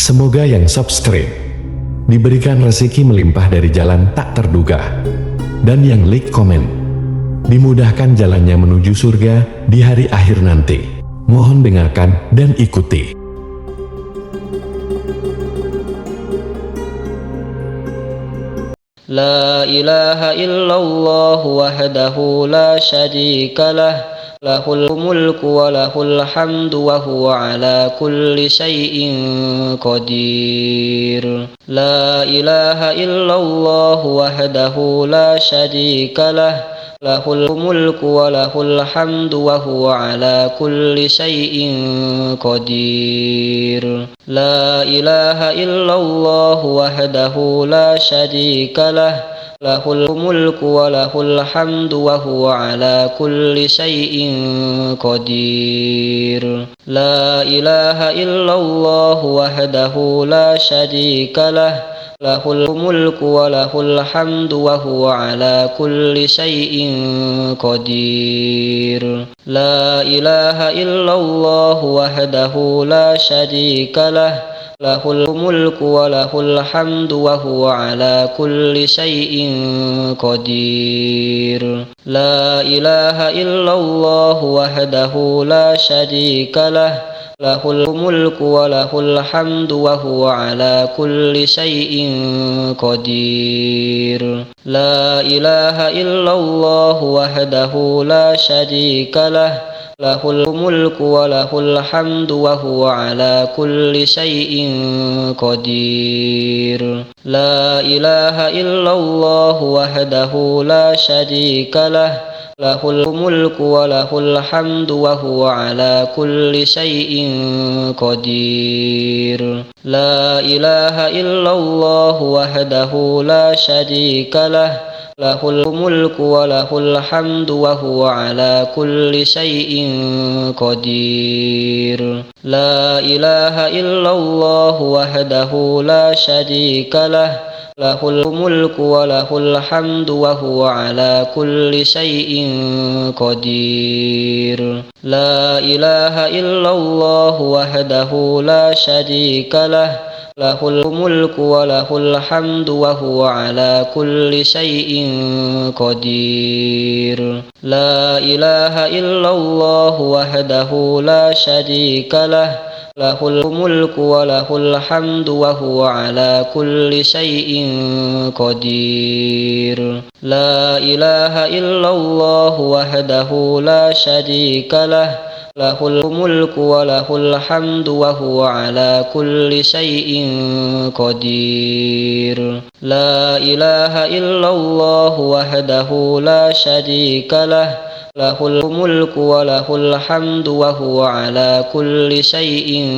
Semoga yang subscribe diberikan rezeki melimpah dari jalan tak terduga, dan yang like komen dimudahkan jalannya menuju surga di hari akhir nanti. Mohon dengarkan dan ikuti. La ilaha illallah wahdahu la syarika lah, lahul mulku wa lahul hamdu wa huwa ala kulli syai'in qadir. La ilaha illallah wahdahu la syarika lah, lahul mulku wa lahul hamdu wa huwa ala kulli syai'in qadir. La ilaha illallah wahdahu la syarika lah, lahul mulku wa lahul hamdu wa huwa ala kulli syai'in qadir. La ilaha illallah wahdahu la syarika lah, lahul mulku wa lahul hamdu wa huwa ala kulli syai'in qadir. La ilaha illallah wahdahu la syarika lah, lahul mulku wa lahul hamdu wa huwa ala kulli syai'in qadir. La ilaha illallah wahdahu la syarika lah, lahul mulku wa lahul hamdu wa huwa ala kulli syai'in qadir. La ilaha illallah wahdahu la syarika lah, lahul mulku wa lahul hamdu wa huwa ala kulli syai'in qadir. La ilaha illallah wahdahu la syarika lah, lahul mulku wa lahul hamdu wa huwa ala kulli syai'in qadir. La ilaha illallah wahdahu la syarika lah, lahul mulku wa lahul hamdu wa huwa ala kulli syai'in qadir. La ilaha illallah wahdahu la syarika lah, lahul mulku wa lahul hamdu wa huwa ala kulli syai'in qadir. La ilaha illallah wahdahu la syarika lah, lahul mulku wa lahul hamdu wa huwa ala kulli syai'in qadir. La ilaha illallah wahdahu la syarika lah, lahul mulku wa lahul hamdu wa huwa ala kulli syai'in qadir. La ilaha illallah wahdahu la syarika lah, lahul mulku wa lahul hamdu wa huwa ala kulli syai'in qadir. La ilaha illallah wahdahu la syarika lah, lahul mulku wa lahul hamdu wa huwa ala kulli syai'in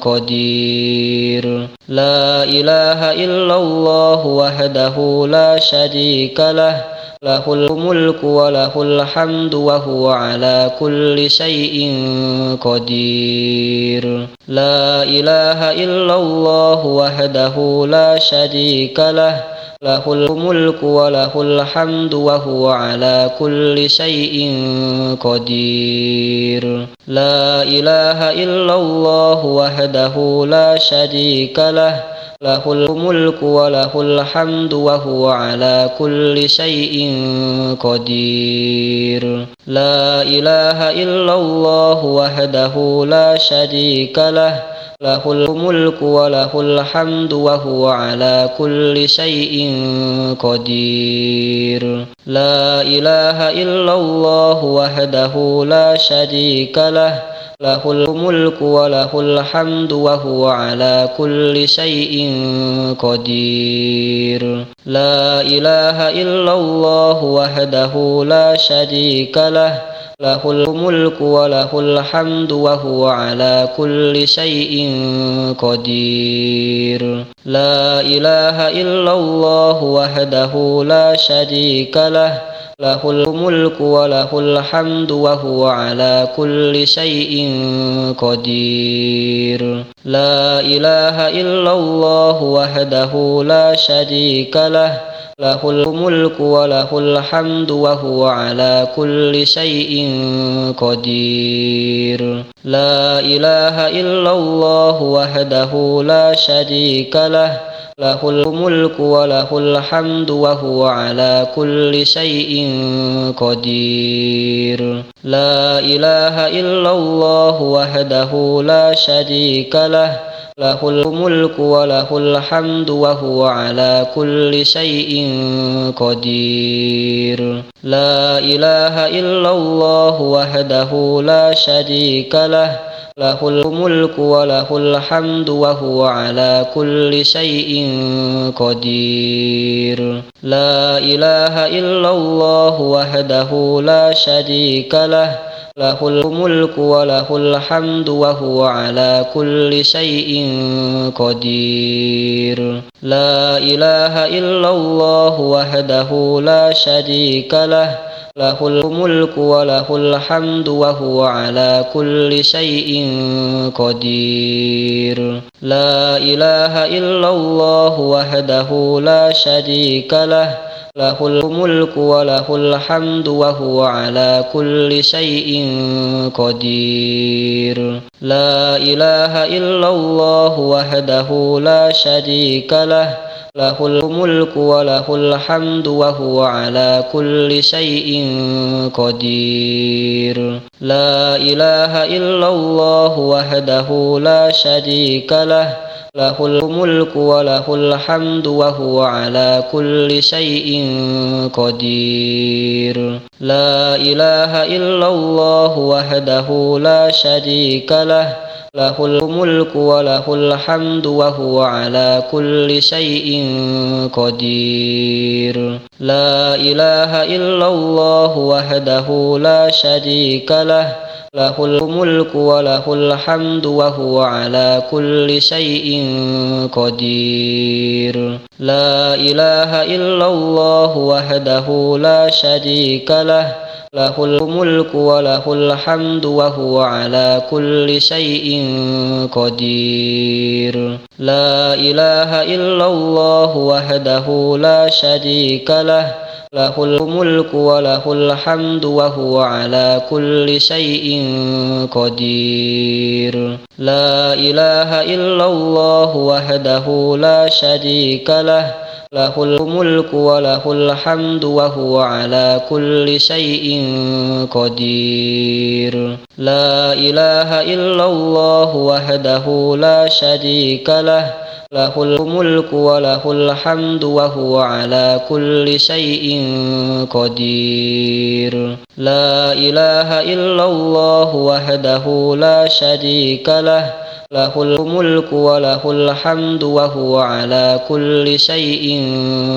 qadir. La ilaha illallah wahdahu la syarika lah, lahul mulku wa lahul hamdu wa huwa ala kulli syai'in qadir. La ilaha illallah wahdahu la syarika lah, lahul mulku wa lahul hamdu wa huwa ala kulli syai'in qadir. La ilaha illallah wahdahu la syarika lah, lahul mulku wa lahul hamdu wa huwa ala kulli syai'in qadir. La ilaha illallah wahdahu la syarika lah, lahul mulku wa lahul hamdu wa huwa ala kulli syai'in qadir. La ilaha illallah wahdahu la syarika lah, lahul mulku wa lahul hamdu wa huwa ala kulli syai'in qadir. La ilaha illallah wahdahu la syarika lah, lahul mulku wa lahul hamdu wa huwa ala kulli syai'in qadir. La ilaha illallah wahdahu la syarika lah, lahul mulku wa lahul hamdu wa huwa ala kulli syai'in qadir. La ilaha illallah wahdahu la syarika lah, lahul mulku wa lahul hamdu wa huwa ala kulli syai'in qadir. La ilaha illallah wahdahu la syarika lah, lahul mulku wa lahul hamdu wa huwa ala kulli syai'in qadir. La ilaha illallah wahdahu la syarika lah, lahul mulku wa lahul hamdu wa huwa ala kulli syai'in qadir. La ilaha illallah wahdahu la syarika lah, lahul mulku wa lahul hamdu wa huwa ala kulli syai'in qadir. La ilaha illallah wahdahu la syarika lah, lahul mulku wa lahul hamdu wa huwa ala kulli syai'in qadir. La ilaha illallah wahdahu la syarika lah, lahul mulku wa lahul hamdu wa huwa ala kulli syai'in qadir. La ilaha illallah wahdahu la syarika lah, lahul mulku wa lahul hamdu wa huwa ala kulli syai'in qadir. La ilaha illallah wahdahu la syarika lah, lahul mulku wa lahul hamdu wa huwa ala kulli syai'in qadir. La ilaha illallah wahdahu la syarika lah, lahul mulku wa lahul hamdu wa huwa ala kulli syai'in qadir. La ilaha illallah wahdahu la syarika lah, lahul mulku wa lahul hamdu wa huwa ala kulli syai'in qadir. La ilaha illallah wahdahu la syarika lah, lahul mulku wa lahul hamdu wa huwa ala kulli syai'in qadir. La ilaha illallah wahdahu la syarika lah, lahul mulku wa lahul hamdu wa huwa ala kulli syai'in qadir. La ilaha illallah wahdahu la syarika lah, lahul mulku wa lahul hamdu wa huwa ala kulli syai'in qadir. La ilaha illallah wahdahu la syarika lah, lahul mulku wa lahul hamdu wa huwa ala kulli syai'in qadir. La ilaha illallah wahdahu la syarika lah, lahul mulku wa lahul hamdu wa huwa ala kulli syai'in qadir. La ilaha illallah wahdahu la syarika lah, lahul mulku wa lahul hamdu wa huwa ala kulli syai'in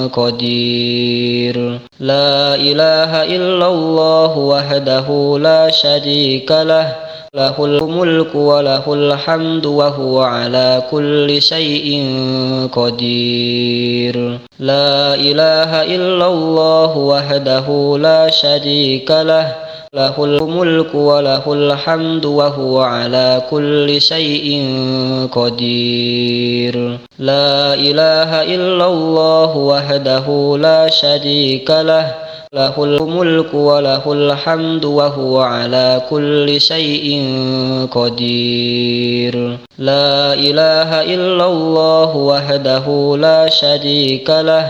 qadir. La ilaha illallah wahdahu la syarika lah, lahul mulku wa lahul hamdu wa huwa ala kulli syai'in qadir. La ilaha illallah wahdahu la syarika lah, lahul mulku wa lahul hamdu wa huwa ala kulli syai'in qadir. La ilaha illallah wahdahu la syarika lah, lahul mulku wa lahul hamdu wa huwa ala kulli syai'in qadir. La ilaha illallah wahdahu la syarika lah,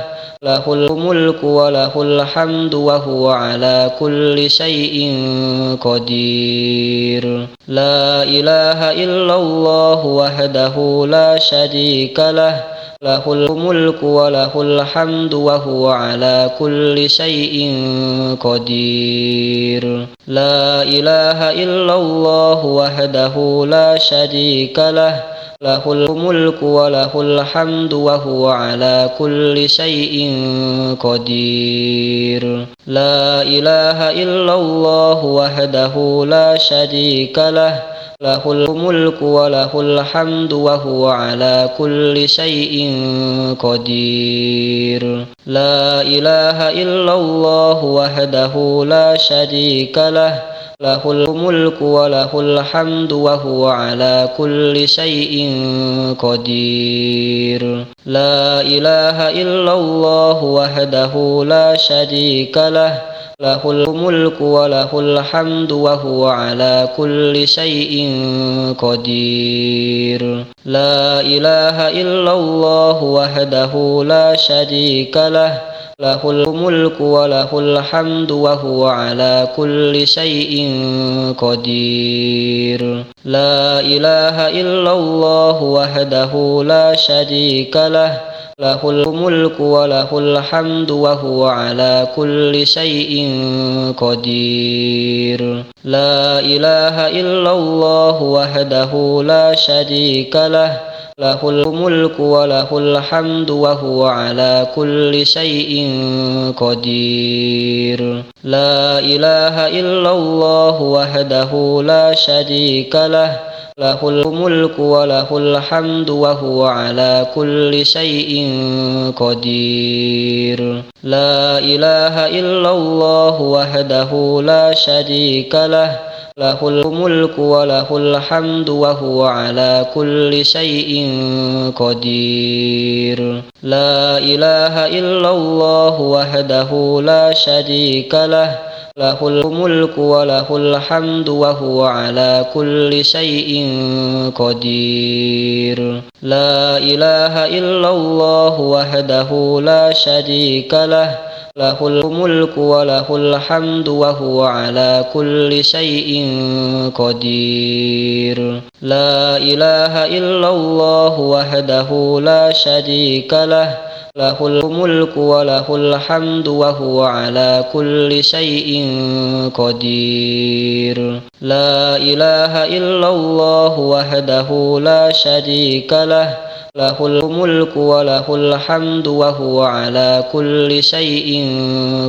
lahul mulku wa lahul hamdu wa huwa ala kulli syai'in qadir. La ilaha illallah wahdahu la syarika lah, lahul mulku wa lahul hamdu wa huwa ala kulli syai'in qadir. La ilaha illallah wahdahu la syarika lah, lahul mulku wa lahul hamdu wa huwa ala kulli syai'in qadir. La ilaha illallah wahdahu la syarika lah, lahul mulku wa lahul hamdu wa huwa ala kulli syai'in qadir. La ilaha illallah wahdahu la syarika lah, lahul mulku wa lahul hamdu wa huwa ala kulli syai'in qadir. La ilaha illallah wahdahu la syarika lah, lahul mulku wa lahul hamdu wa huwa ala kulli syai'in qadir. La ilaha illallah wahdahu la syarika lah, lahul mulku wa lahul hamdu wa huwa ala kulli syai'in qadir. La ilaha illallah wahdahu la syarika lah, lahul mulku wa lahul hamdu wa huwa ala kulli syai'in qadir. La ilaha illallah wahdahu la syarika lah, lahul mulku wa lahul hamdu wa huwa ala kulli syai'in qadir. La ilaha illallah wahdahu la syarika lah, lahul mulku wa lahul hamdu wa huwa ala kulli syai'in qadir. La ilaha illallah wahdahu la syarika lah, lahul mulku wa lahul hamdu wa huwa ala kulli syai'in qadir. La ilaha illallah wahdahu la syarika lah, lahul mulku wa lahul hamdu wa huwa ala kulli syai'in qadir. La ilaha illallah wahdahu la syarika lah, lahul mulku wa lahul hamdu wa huwa ala kulli syai'in qadir. La ilaha illallah wahdahu la syarika lah, lahul mulku wa lahul hamdu wa huwa ala kulli syai'in qadir. La ilaha illallah wahdahu la syarika lah, lahul mulku wa lahul hamdu wa huwa ala kulli syai'in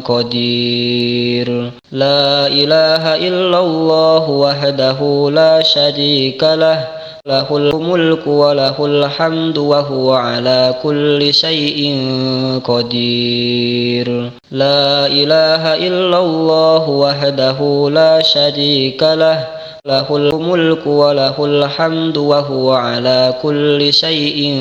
qadir. La ilaha illallah wahdahu la syarika lah, lahul mulku wa lahul hamdu wa huwa ala kulli syai'in qadir. La ilaha illallah wahdahu la syarika lah, lahul mulku wa lahul hamdu wa huwa ala kulli syai'in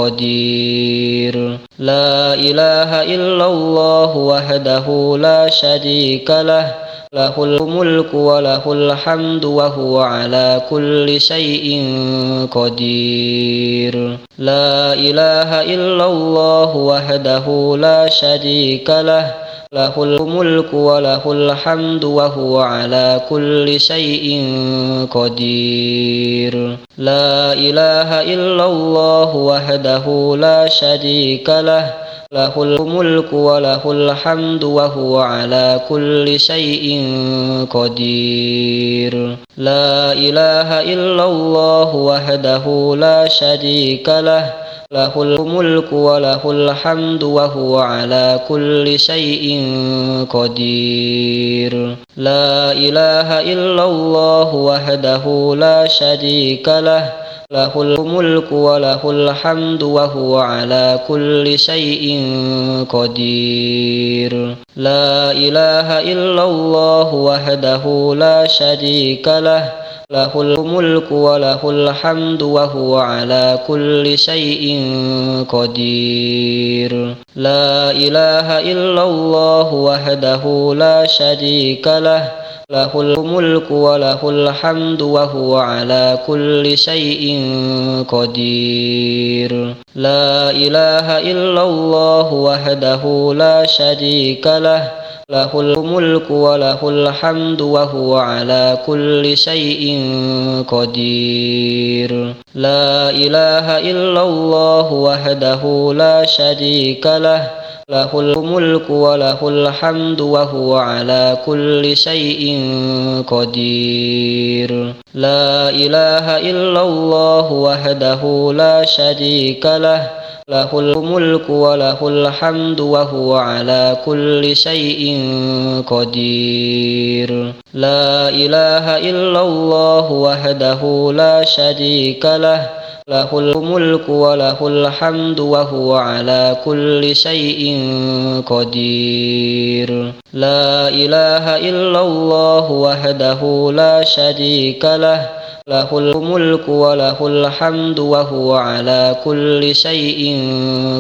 qadir. La ilaha illallah wahdahu la syarika lah, lahul mulku wa lahul hamdu wa huwa ala kulli syai'in qadir. La ilaha illallah wahdahu la syarika lah, lahul mulku wa lahul hamdu wa huwa ala kulli syai'in qadir. La ilaha illallah wahdahu la syarika lah, lahul mulku wa lahul hamdu wa huwa ala kulli syai'in qadir. La ilaha illallah wahdahu la syarika lah, lahul mulku wa lahul hamdu wa huwa ala kulli syai'in qadir. La ilaha illallah wahdahu la syarika lah, lahul mulku wa lahul hamdu wa huwa ala kulli syai'in qadir. La ilaha illallah wahdahu la syarika lah, lahul mulku wa lahul hamdu wa huwa ala kulli syai'in qadir. La ilaha illallah wahdahu la syarika lah, lahul mulku wa lahul hamdu wa huwa ala kulli syai'in qadir. La ilaha illallah wahdahu la syarika lah, lahul mulku wa lahul hamdu wa huwa ala kulli syai'in qadir. La ilaha illallah wahdahu la syarika lah, lahul mulku wa lahul hamdu wa huwa ala kulli syai'in qadir. La ilaha illallah wahdahu la syarika lah, lahul mulku wa lahul hamdu wa huwa ala kulli syai'in qadir. La ilaha illallah wahdahu la syarika lah, له الملك وله الحمد وهو على كل شيء قدير لا إله إلا الله وحده لا شريك له له الملك وله الحمد وهو على كل شيء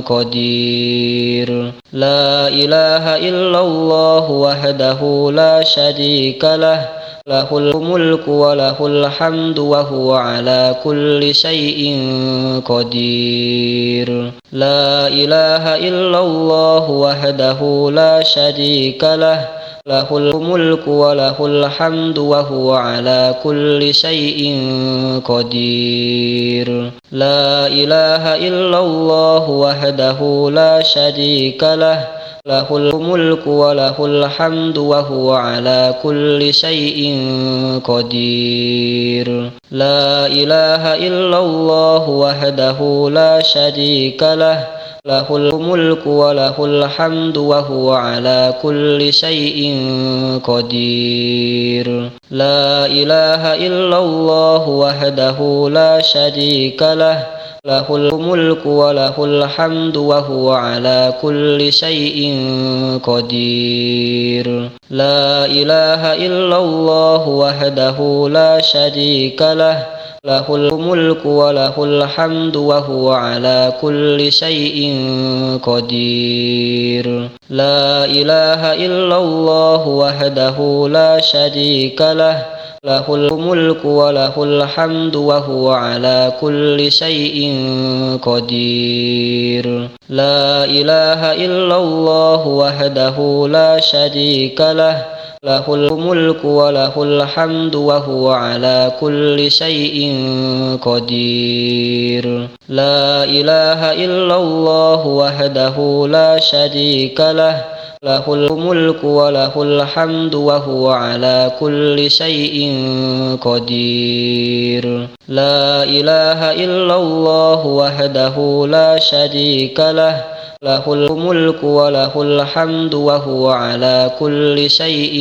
قدير لا إله إلا الله وحده لا شريك له له الملك وله الحمد وهو على كل شيء قدير لا إله إلا الله وحده لا شريك له له الملك وله الحمد وهو على كل شيء قدير لا إله إلا الله وحده لا شريك له له الملك وله الحمد وهو على كل شيء قدير لا إله إلا الله وحده لا شريك له له الملك وله الحمد وهو على كل شيء قدير لا إله إلا الله وحده لا شريك له له الملك وله الحمد وهو على كل شيء قدير لا إله إلا الله وحده لا شريك له له الملك وله الحمد وهو على كل شيء قدير لا إله إلا الله وحده لا شريك له له الملك وله الحمد وهو على كل شيء قدير لا إله إلا الله وحده لا شريك له له الملك وله الحمد وهو على كل شيء قدير لا إله إلا الله وحده لا شريك له له الملك وله الحمد وهو على كل شيء قدير لا إله إلا الله وحده لا شريك له له الملك وله الحمد وهو على كل شيء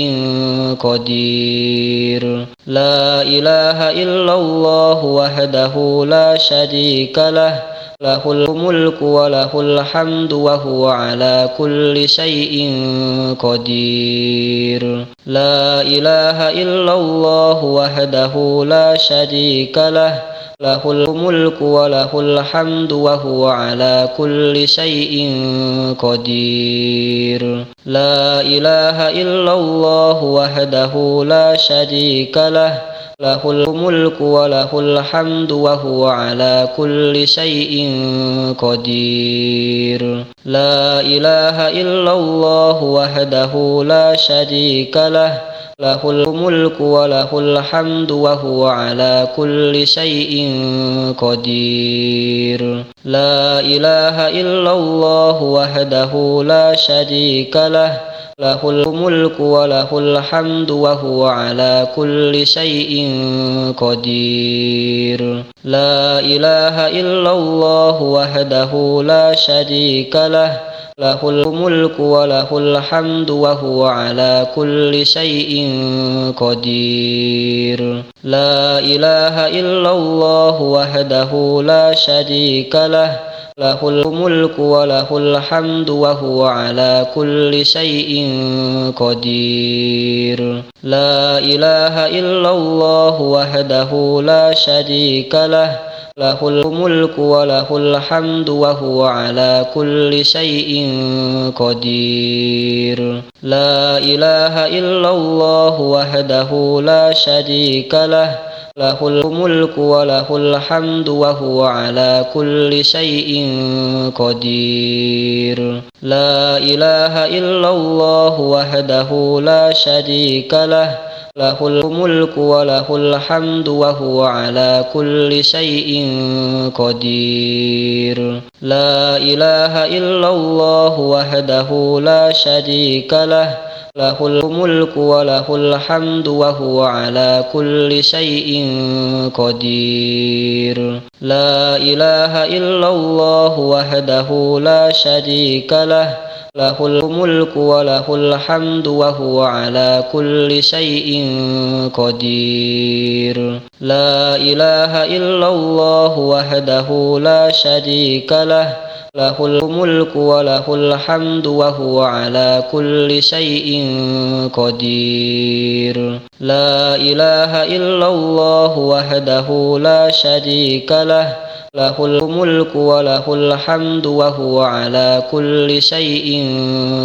قدير لا إله إلا الله وحده لا شريك له له الملك وله الحمد وهو على كل شيء قدير لا إله إلا الله وحده لا شريك له له الملك وله الحمد وهو على كل شيء قدير لا إله إلا الله وحده لا شريك له له الملك وله الحمد وهو على كل شيء قدير لا إله إلا الله وحده لا شريك له له الملك وله الحمد وهو على كل شيء قدير لا إله إلا الله وحده لا شريك له له الملك وله الحمد وهو على كل شيء قدير لا إله إلا الله وحده لا شريك له له الملك وله الحمد وهو على كل شيء قدير لا إله إلا الله وحده لا شريك له له الملك وله الحمد وهو على كل شيء قدير لا إله إلا الله وحده لا شريك له له الملك وله الحمد وهو على كل شيء قدير لا إله إلا الله وحده لا شريك له له الملك وله الحمد وهو على كل شيء قدير لا إله إلا الله وحده لا شريك له له الملك وله الحمد وهو على كل شيء قدير لا إله إلا الله وحده لا شريك له له الملك وله الحمد وهو على كل شيء قدير لا إله إلا الله وحده لا شريك له له الملك وله الحمد وهو على كل شيء قدير لا إله إلا الله وحده لا شريك له له الملك وله الحمد وهو على كل شيء قدير لا إله إلا الله وحده لا شريك له له الملك وله الحمد وهو على كل شيء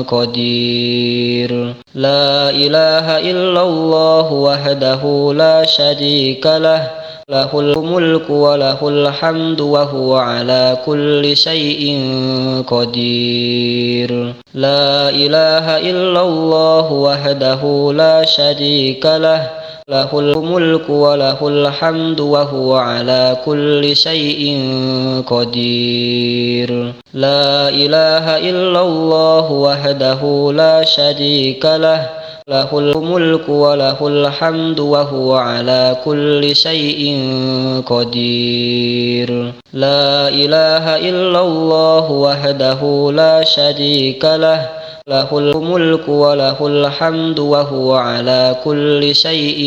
قدير لا إله إلا الله وحده لا شريك له له الملك وله الحمد وهو على كل شيء قدير لا إله إلا الله وحده لا شريك له له الملك وله الحمد وهو على كل شيء قدير لا إله إلا الله وحده لا شريك له له الملك وله الحمد وهو على كل شيء قدير لا إله إلا الله وحده لا شريك له له الملك وله الحمد وهو على كل شيء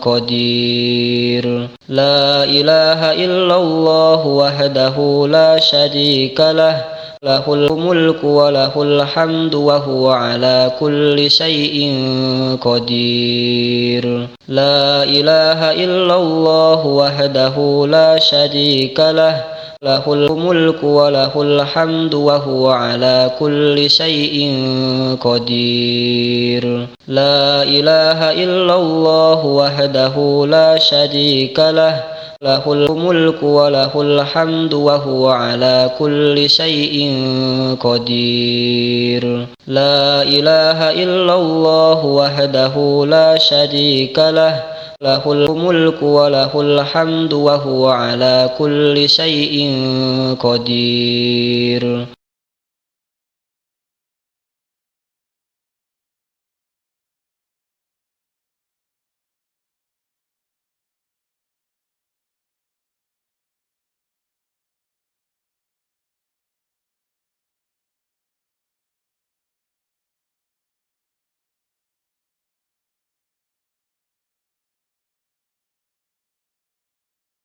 قدير لا إله إلا الله وحده لا شريك له له الملك وله الحمد وهو على كل شيء قدير لا إله إلا الله وحده لا شريك له له الملك وله الحمد وهو على كل شيء قدير لا إله إلا الله وحده لا شريك له له الملك وله الحمد وهو على كل شيء قدير لا إله إلا الله وحده لا شريك له له الملك وله الحمد وهو على كل شيء قدير